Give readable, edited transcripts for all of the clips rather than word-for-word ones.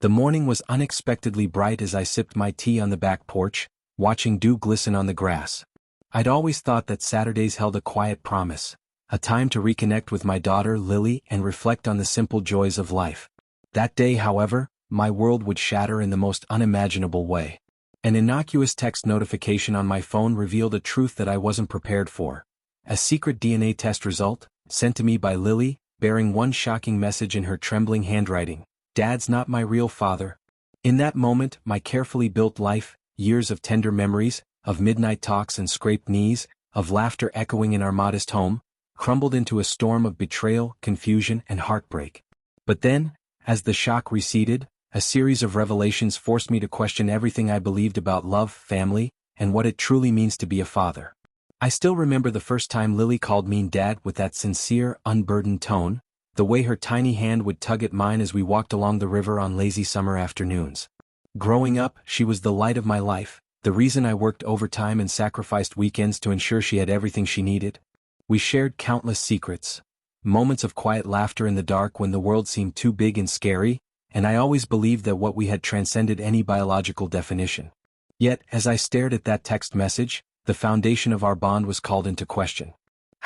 The morning was unexpectedly bright as I sipped my tea on the back porch, watching dew glisten on the grass. I'd always thought that Saturdays held a quiet promise, a time to reconnect with my daughter Lily and reflect on the simple joys of life. That day, however, my world would shatter in the most unimaginable way. An innocuous text notification on my phone revealed a truth that I wasn't prepared for. A secret DNA test result, sent to me by Lily, bearing one shocking message in her trembling handwriting: "Dad's not my real father." In that moment, my carefully built life, years of tender memories, of midnight talks and scraped knees, of laughter echoing in our modest home, crumbled into a storm of betrayal, confusion, and heartbreak. But then, as the shock receded, a series of revelations forced me to question everything I believed about love, family, and what it truly means to be a father. I still remember the first time Lily called me Dad with that sincere, unburdened tone, the way her tiny hand would tug at mine as we walked along the river on lazy summer afternoons. Growing up, she was the light of my life, the reason I worked overtime and sacrificed weekends to ensure she had everything she needed. We shared countless secrets, moments of quiet laughter in the dark when the world seemed too big and scary, and I always believed that what we had transcended any biological definition. Yet, as I stared at that text message, the foundation of our bond was called into question.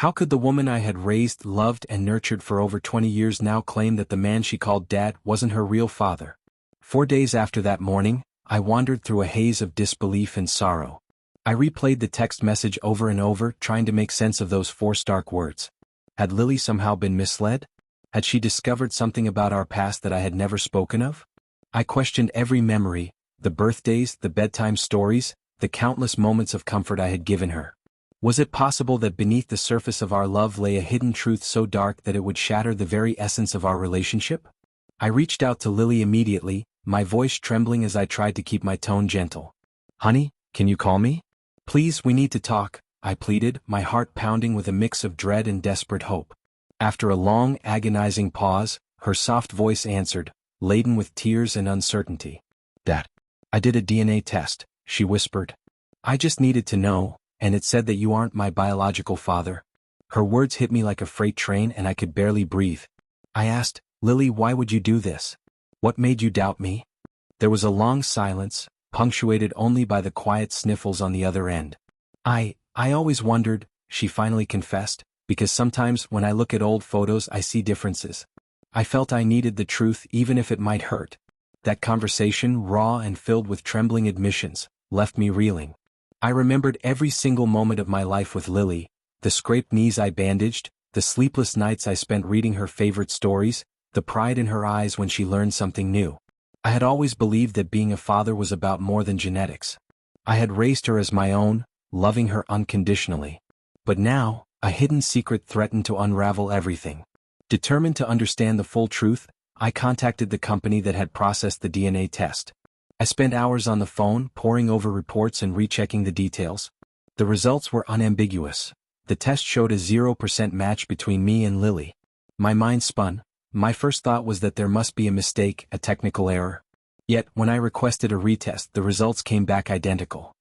How could the woman I had raised, loved, and nurtured for over 20 years now claim that the man she called Dad wasn't her real father? 4 days after that morning, I wandered through a haze of disbelief and sorrow. I replayed the text message over and over, trying to make sense of those 4 stark words. Had Lily somehow been misled? Had she discovered something about our past that I had never spoken of? I questioned every memory, the birthdays, the bedtime stories, the countless moments of comfort I had given her. Was it possible that beneath the surface of our love lay a hidden truth so dark that it would shatter the very essence of our relationship? I reached out to Lily immediately, my voice trembling as I tried to keep my tone gentle. "Honey, can you call me? Please, we need to talk," I pleaded, my heart pounding with a mix of dread and desperate hope. After a long, agonizing pause, her soft voice answered, laden with tears and uncertainty. "Dad, I did a DNA test," she whispered. "I just needed to know, and it said that you aren't my biological father." Her words hit me like a freight train and I could barely breathe. I asked, "Lily, why would you do this? What made you doubt me?" There was a long silence, punctuated only by the quiet sniffles on the other end. I always wondered," she finally confessed, "because sometimes when I look at old photos I see differences. I felt I needed the truth even if it might hurt." That conversation, raw and filled with trembling admissions, left me reeling. I remembered every single moment of my life with Lily, the scraped knees I bandaged, the sleepless nights I spent reading her favorite stories, the pride in her eyes when she learned something new. I had always believed that being a father was about more than genetics. I had raised her as my own, loving her unconditionally. But now, a hidden secret threatened to unravel everything. Determined to understand the full truth, I contacted the company that had processed the DNA test. I spent hours on the phone, poring over reports and rechecking the details. The results were unambiguous. The test showed a 0% match between me and Lily. My mind spun. My first thought was that there must be a mistake, a technical error. Yet, when I requested a retest, the results came back identical.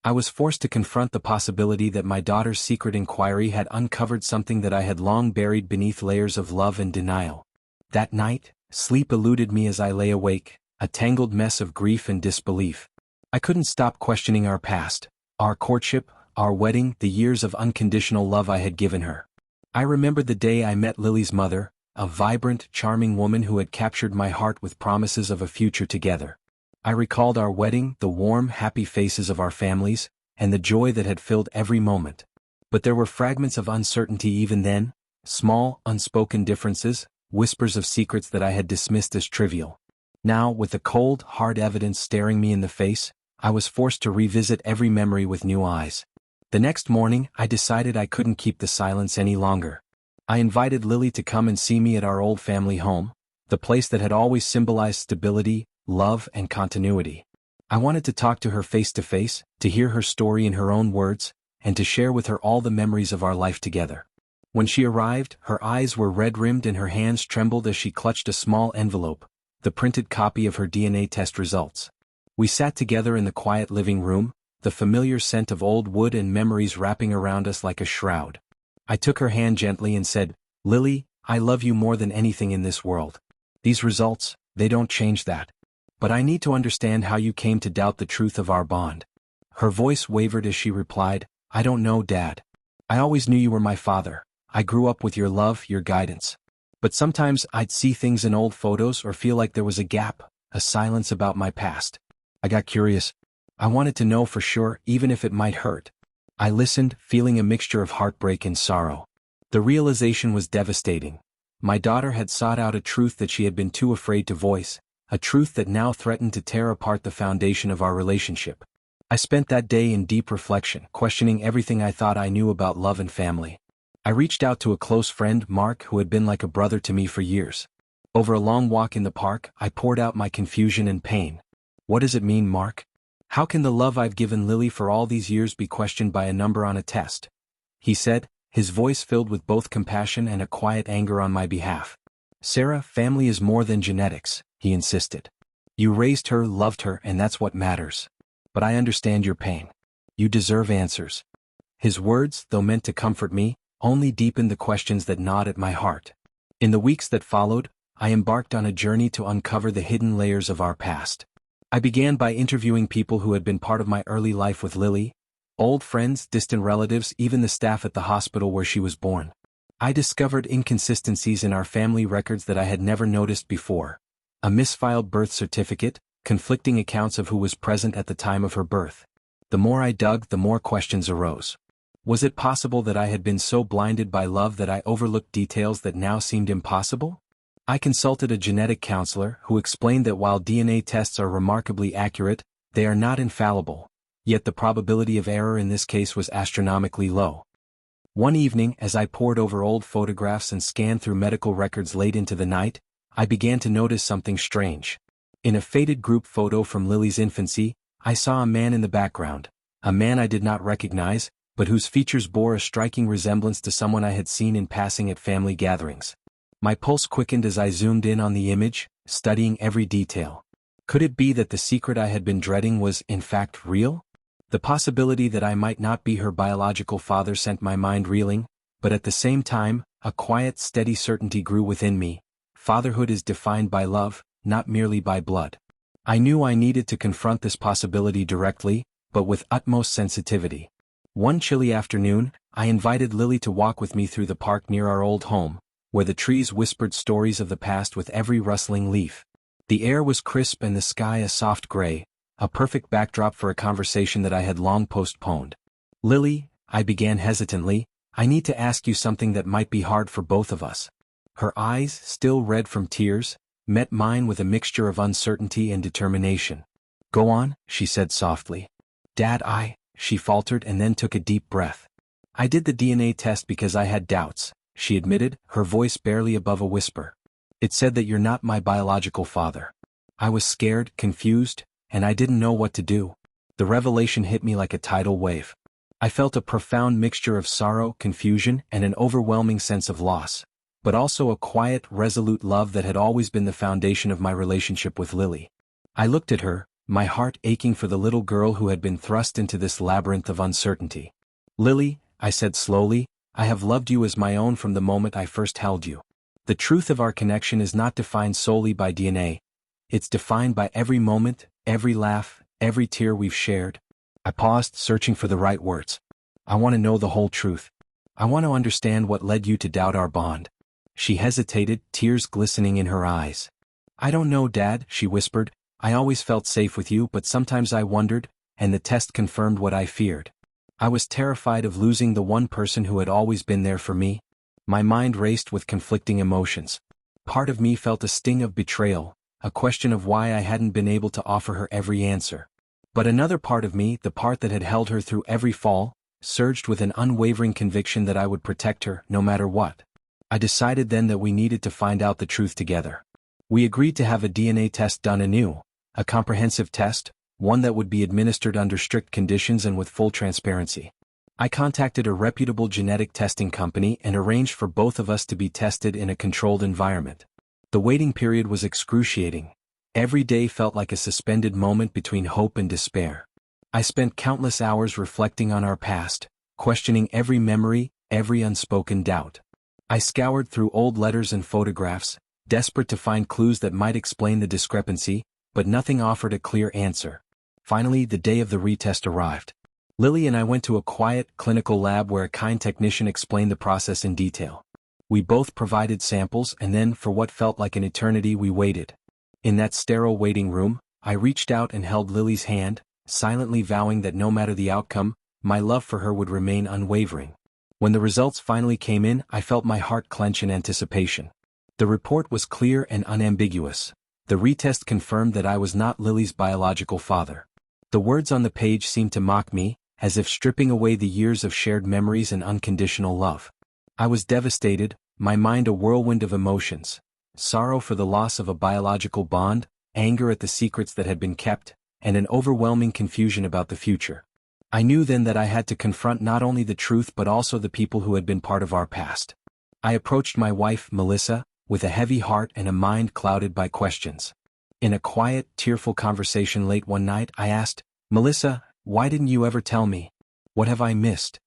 I was forced to confront the possibility that my daughter's secret inquiry had uncovered something that I had long buried beneath layers of love and denial. That night, sleep eluded me as I lay awake, a tangled mess of grief and disbelief. I couldn't stop questioning our past, our courtship, our wedding, the years of unconditional love I had given her. I remembered the day I met Lily's mother, a vibrant, charming woman who had captured my heart with promises of a future together. I recalled our wedding, the warm, happy faces of our families, and the joy that had filled every moment. But there were fragments of uncertainty even then, small, unspoken differences, whispers of secrets that I had dismissed as trivial. Now, with the cold, hard evidence staring me in the face, I was forced to revisit every memory with new eyes. The next morning, I decided I couldn't keep the silence any longer. I invited Lily to come and see me at our old family home, the place that had always symbolized stability, love, and continuity. I wanted to talk to her face to face, to hear her story in her own words, and to share with her all the memories of our life together. When she arrived, her eyes were red-rimmed and her hands trembled as she clutched a small envelope, the printed copy of her DNA test results. We sat together in the quiet living room, the familiar scent of old wood and memories wrapping around us like a shroud. I took her hand gently and said, "Lily, I love you more than anything in this world. These results, they don't change that." but I need to understand how you came to doubt the truth of our bond. Her voice wavered as she replied, I don't know, Dad. I always knew you were my father. I grew up with your love, your guidance. But sometimes I'd see things in old photos or feel like there was a gap, a silence about my past. I got curious. I wanted to know for sure, even if it might hurt. I listened, feeling a mixture of heartbreak and sorrow. The realization was devastating. My daughter had sought out a truth that she had been too afraid to voice, a truth that now threatened to tear apart the foundation of our relationship. I spent that day in deep reflection, questioning everything I thought I knew about love and family. I reached out to a close friend, Mark, who had been like a brother to me for years. Over a long walk in the park, I poured out my confusion and pain. What does it mean, Mark? How can the love I've given Lily for all these years be questioned by a number on a test? He said, his voice filled with both compassion and a quiet anger on my behalf. Sarah, family is more than genetics, he insisted. You raised her, loved her, and that's what matters. But I understand your pain. You deserve answers. His words, though meant to comfort me, only deepened the questions that gnawed at my heart. In the weeks that followed, I embarked on a journey to uncover the hidden layers of our past. I began by interviewing people who had been part of my early life with Lily, old friends, distant relatives, even the staff at the hospital where she was born. I discovered inconsistencies in our family records that I had never noticed before. A misfiled birth certificate, conflicting accounts of who was present at the time of her birth. The more I dug, the more questions arose. Was it possible that I had been so blinded by love that I overlooked details that now seemed impossible? I consulted a genetic counselor who explained that while DNA tests are remarkably accurate, they are not infallible, yet the probability of error in this case was astronomically low. One evening, as I pored over old photographs and scanned through medical records late into the night, I began to notice something strange. In a faded group photo from Lily's infancy, I saw a man in the background, a man I did not recognize, but whose features bore a striking resemblance to someone I had seen in passing at family gatherings. My pulse quickened as I zoomed in on the image, studying every detail. Could it be that the secret I had been dreading was, in fact, real? The possibility that I might not be her biological father sent my mind reeling, but at the same time, a quiet, steady certainty grew within me. Fatherhood is defined by love, not merely by blood. I knew I needed to confront this possibility directly, but with utmost sensitivity. One chilly afternoon, I invited Lily to walk with me through the park near our old home, where the trees whispered stories of the past with every rustling leaf. The air was crisp and the sky a soft gray, a perfect backdrop for a conversation that I had long postponed. Lily, I began hesitantly, I need to ask you something that might be hard for both of us. Her eyes, still red from tears, met mine with a mixture of uncertainty and determination. Go on, she said softly. Dad, she faltered and then took a deep breath. I did the DNA test because I had doubts, she admitted, her voice barely above a whisper. It said that you're not my biological father. I was scared, confused, and I didn't know what to do. The revelation hit me like a tidal wave. I felt a profound mixture of sorrow, confusion, and an overwhelming sense of loss, but also a quiet, resolute love that had always been the foundation of my relationship with Lily. I looked at her, my heart aching for the little girl who had been thrust into this labyrinth of uncertainty. Lily, I said slowly, I have loved you as my own from the moment I first held you. The truth of our connection is not defined solely by DNA. It's defined by every moment, every laugh, every tear we've shared. I paused, searching for the right words. I want to know the whole truth. I want to understand what led you to doubt our bond. She hesitated, tears glistening in her eyes. I don't know, Dad, she whispered. I always felt safe with you, but sometimes I wondered, and the test confirmed what I feared. I was terrified of losing the one person who had always been there for me. My mind raced with conflicting emotions. Part of me felt a sting of betrayal, a question of why I hadn't been able to offer her every answer. But another part of me, the part that had held her through every fall, surged with an unwavering conviction that I would protect her, no matter what. I decided then that we needed to find out the truth together. We agreed to have a DNA test done anew, a comprehensive test, one that would be administered under strict conditions and with full transparency. I contacted a reputable genetic testing company and arranged for both of us to be tested in a controlled environment. The waiting period was excruciating. Every day felt like a suspended moment between hope and despair. I spent countless hours reflecting on our past, questioning every memory, every unspoken doubt. I scoured through old letters and photographs, desperate to find clues that might explain the discrepancy, but nothing offered a clear answer. Finally, the day of the retest arrived. Lily and I went to a quiet, clinical lab where a kind technician explained the process in detail. We both provided samples and then, for what felt like an eternity, we waited. In that sterile waiting room, I reached out and held Lily's hand, silently vowing that no matter the outcome, my love for her would remain unwavering. When the results finally came in, I felt my heart clench in anticipation. The report was clear and unambiguous. The retest confirmed that I was not Lily's biological father. The words on the page seemed to mock me, as if stripping away the years of shared memories and unconditional love. I was devastated, my mind a whirlwind of emotions. Sorrow for the loss of a biological bond, anger at the secrets that had been kept, and an overwhelming confusion about the future. I knew then that I had to confront not only the truth but also the people who had been part of our past. I approached my wife, Melissa, with a heavy heart and a mind clouded by questions. In a quiet, tearful conversation late one night, I asked, "Melissa, why didn't you ever tell me? What have I missed?"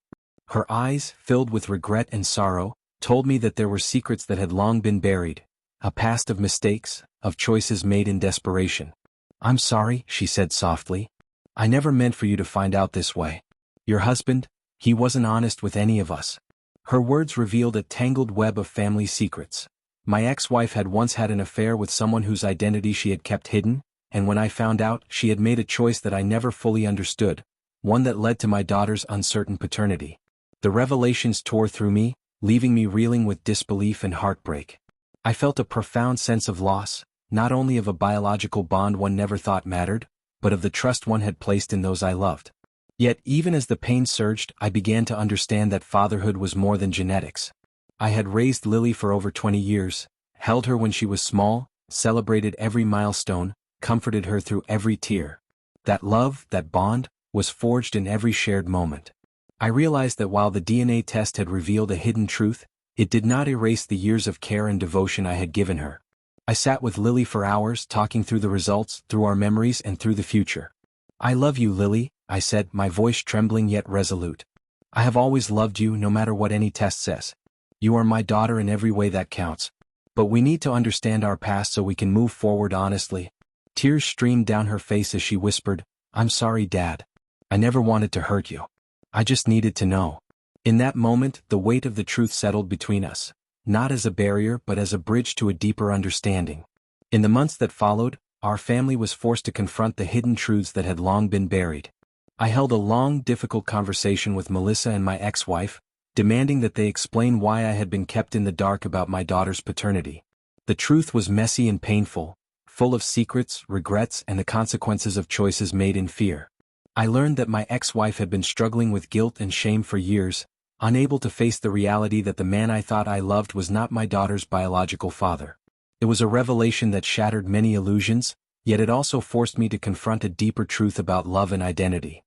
Her eyes, filled with regret and sorrow, told me that there were secrets that had long been buried, a past of mistakes, of choices made in desperation. "I'm sorry," she said softly. "I never meant for you to find out this way. Your husband, he wasn't honest with any of us." Her words revealed a tangled web of family secrets. My ex-wife had once had an affair with someone whose identity she had kept hidden, and when I found out, she had made a choice that I never fully understood, one that led to my daughter's uncertain paternity. The revelations tore through me, leaving me reeling with disbelief and heartbreak. I felt a profound sense of loss, not only of a biological bond one never thought mattered, but of the trust one had placed in those I loved. Yet even as the pain surged, I began to understand that fatherhood was more than genetics. I had raised Lily for over 20 years, held her when she was small, celebrated every milestone, comforted her through every tear. That love, that bond, was forged in every shared moment. I realized that while the DNA test had revealed a hidden truth, it did not erase the years of care and devotion I had given her. I sat with Lily for hours, talking through the results, through our memories, and through the future. "I love you, Lily," I said, my voice trembling yet resolute. "I have always loved you, no matter what any test says. You are my daughter in every way that counts. But we need to understand our past so we can move forward honestly." Tears streamed down her face as she whispered, "I'm sorry, Dad. I never wanted to hurt you. I just needed to know." In that moment, the weight of the truth settled between us, not as a barrier but as a bridge to a deeper understanding. In the months that followed, our family was forced to confront the hidden truths that had long been buried. I held a long, difficult conversation with Melissa and my ex-wife, demanding that they explain why I had been kept in the dark about my daughter's paternity. The truth was messy and painful, full of secrets, regrets, and the consequences of choices made in fear. I learned that my ex-wife had been struggling with guilt and shame for years, unable to face the reality that the man I thought I loved was not my daughter's biological father. It was a revelation that shattered many illusions, yet it also forced me to confront a deeper truth about love and identity.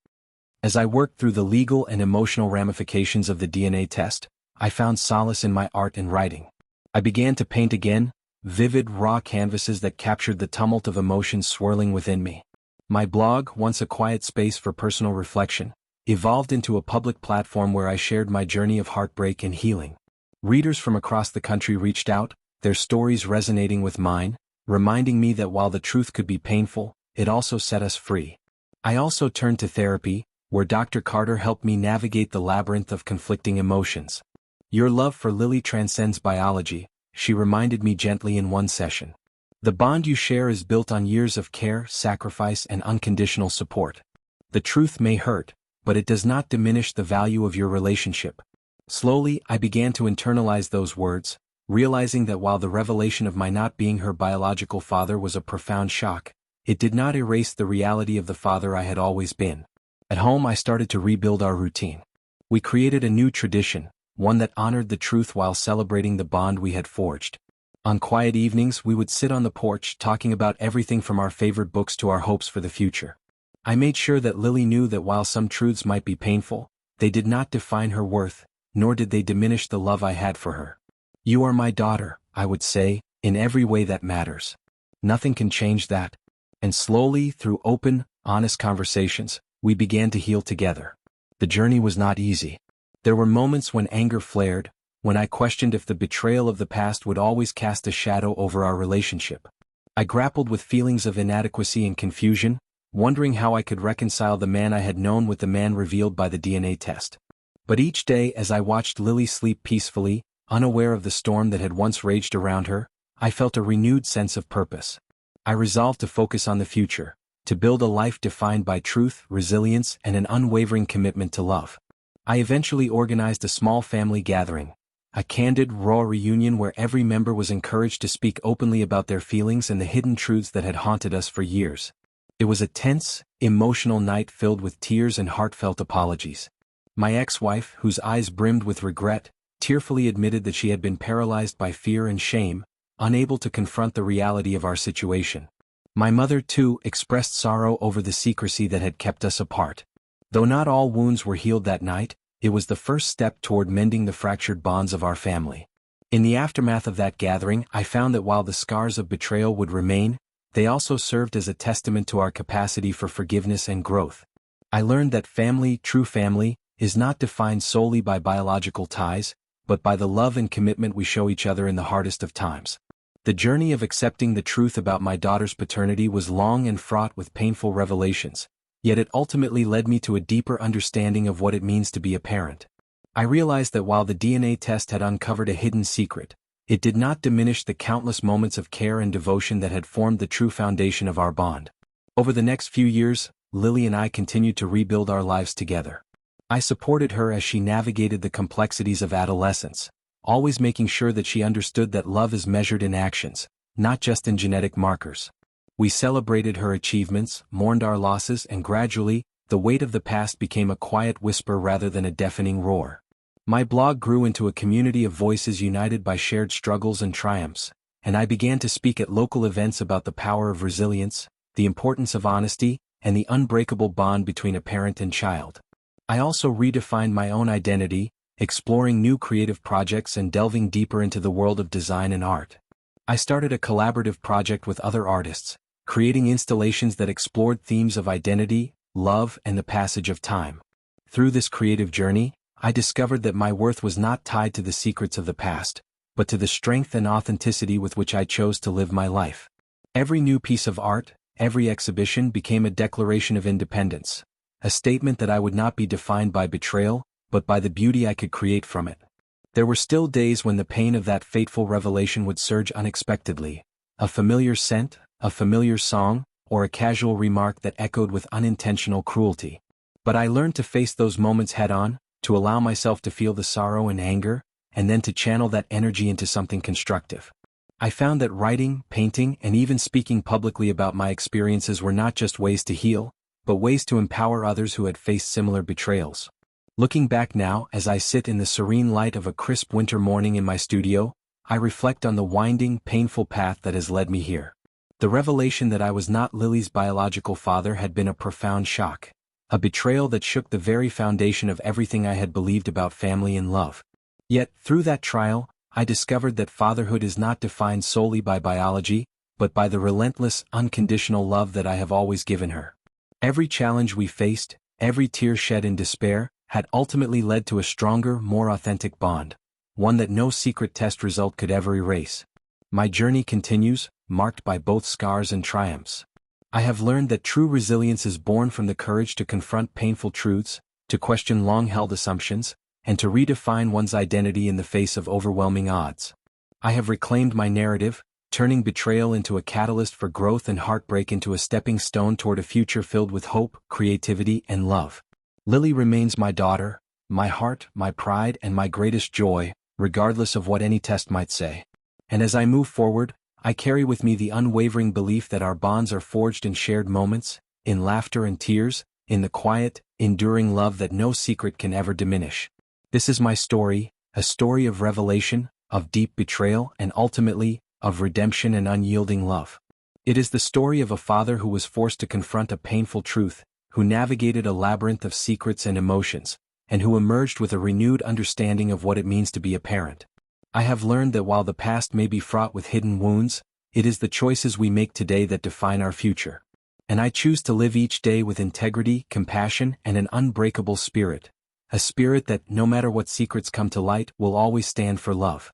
As I worked through the legal and emotional ramifications of the DNA test, I found solace in my art and writing. I began to paint again, vivid, raw canvases that captured the tumult of emotions swirling within me. My blog, once a quiet space for personal reflection, evolved into a public platform where I shared my journey of heartbreak and healing. Readers from across the country reached out, their stories resonating with mine, reminding me that while the truth could be painful, it also set us free. I also turned to therapy, where Dr. Carter helped me navigate the labyrinth of conflicting emotions. "Your love for Lily transcends biology," she reminded me gently in one session. "The bond you share is built on years of care, sacrifice, and unconditional support. The truth may hurt, but it does not diminish the value of your relationship." Slowly, I began to internalize those words, realizing that while the revelation of my not being her biological father was a profound shock, it did not erase the reality of the father I had always been. At home, I started to rebuild our routine. We created a new tradition, one that honored the truth while celebrating the bond we had forged. On quiet evenings, we would sit on the porch talking about everything from our favorite books to our hopes for the future. I made sure that Lily knew that while some truths might be painful, they did not define her worth, nor did they diminish the love I had for her. "You are my daughter," I would say, "in every way that matters. Nothing can change that." And slowly, through open, honest conversations, we began to heal together. The journey was not easy. There were moments when anger flared, when I questioned if the betrayal of the past would always cast a shadow over our relationship. I grappled with feelings of inadequacy and confusion, wondering how I could reconcile the man I had known with the man revealed by the DNA test. But each day as I watched Lily sleep peacefully, unaware of the storm that had once raged around her, I felt a renewed sense of purpose. I resolved to focus on the future, to build a life defined by truth, resilience, and an unwavering commitment to love. I eventually organized a small family gathering, a candid, raw reunion where every member was encouraged to speak openly about their feelings and the hidden truths that had haunted us for years. It was a tense, emotional night filled with tears and heartfelt apologies. My ex-wife, whose eyes brimmed with regret, tearfully admitted that she had been paralyzed by fear and shame, unable to confront the reality of our situation. My mother, too, expressed sorrow over the secrecy that had kept us apart. Though not all wounds were healed that night, it was the first step toward mending the fractured bonds of our family. In the aftermath of that gathering, I found that while the scars of betrayal would remain, they also served as a testament to our capacity for forgiveness and growth. I learned that family, true family, is not defined solely by biological ties, but by the love and commitment we show each other in the hardest of times. The journey of accepting the truth about my daughter's paternity was long and fraught with painful revelations, yet it ultimately led me to a deeper understanding of what it means to be a parent. I realized that while the DNA test had uncovered a hidden secret, it did not diminish the countless moments of care and devotion that had formed the true foundation of our bond. Over the next few years, Lily and I continued to rebuild our lives together. I supported her as she navigated the complexities of adolescence, always making sure that she understood that love is measured in actions, not just in genetic markers. We celebrated her achievements, mourned our losses, and gradually, the weight of the past became a quiet whisper rather than a deafening roar. My blog grew into a community of voices united by shared struggles and triumphs, and I began to speak at local events about the power of resilience, the importance of honesty, and the unbreakable bond between a parent and child. I also redefined my own identity, exploring new creative projects and delving deeper into the world of design and art. I started a collaborative project with other artists, creating installations that explored themes of identity, love, and the passage of time. Through this creative journey, I discovered that my worth was not tied to the secrets of the past, but to the strength and authenticity with which I chose to live my life. Every new piece of art, every exhibition became a declaration of independence, a statement that I would not be defined by betrayal, but by the beauty I could create from it. There were still days when the pain of that fateful revelation would surge unexpectedly, a familiar scent, a familiar song, or a casual remark that echoed with unintentional cruelty. But I learned to face those moments head-on, to allow myself to feel the sorrow and anger, and then to channel that energy into something constructive. I found that writing, painting, and even speaking publicly about my experiences were not just ways to heal, but ways to empower others who had faced similar betrayals. Looking back now, as I sit in the serene light of a crisp winter morning in my studio, I reflect on the winding, painful path that has led me here. The revelation that I was not Lily's biological father had been a profound shock, a betrayal that shook the very foundation of everything I had believed about family and love. Yet, through that trial, I discovered that fatherhood is not defined solely by biology, but by the relentless, unconditional love that I have always given her. Every challenge we faced, every tear shed in despair, had ultimately led to a stronger, more authentic bond, one that no secret test result could ever erase. My journey continues, marked by both scars and triumphs. I have learned that true resilience is born from the courage to confront painful truths, to question long-held assumptions, and to redefine one's identity in the face of overwhelming odds. I have reclaimed my narrative, turning betrayal into a catalyst for growth and heartbreak into a stepping stone toward a future filled with hope, creativity, and love. Lily remains my daughter, my heart, my pride, and my greatest joy, regardless of what any test might say. And as I move forward, I carry with me the unwavering belief that our bonds are forged in shared moments, in laughter and tears, in the quiet, enduring love that no secret can ever diminish. This is my story, a story of revelation, of deep betrayal, and ultimately, of redemption and unyielding love. It is the story of a father who was forced to confront a painful truth, who navigated a labyrinth of secrets and emotions, and who emerged with a renewed understanding of what it means to be a parent. I have learned that while the past may be fraught with hidden wounds, it is the choices we make today that define our future. And I choose to live each day with integrity, compassion, and an unbreakable spirit. A spirit that, no matter what secrets come to light, will always stand for love.